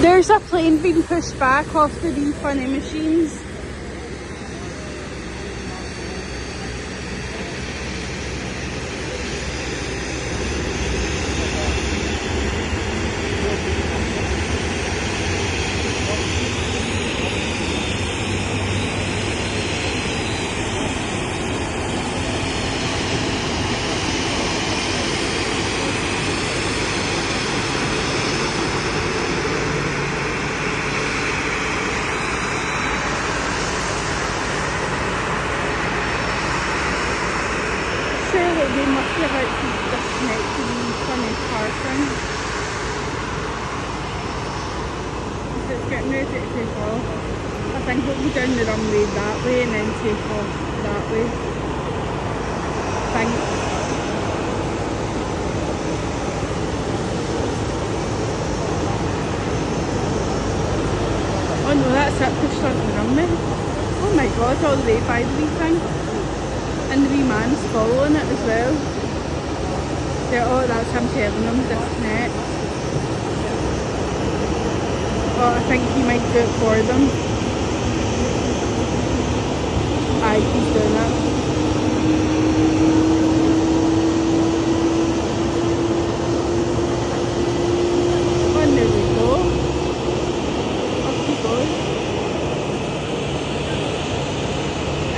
There's a plane being pushed back off the wee funny machines. They must have actually disconnected the funny car thing. Because it's getting ready to take off. I think it'll go down the runway that way and then take off that way. I think. Oh no, that's it, pushed onto the runway. Oh my god, all the way by the wee thing. And the wee man's following it as well. Yeah, oh, that's him telling them disconnect. Oh, I think he might do it for them. Aye, he's doing it. Oh, and there we go. Off he goes.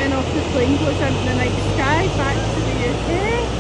And off the plane goes into the night sky back to the UK.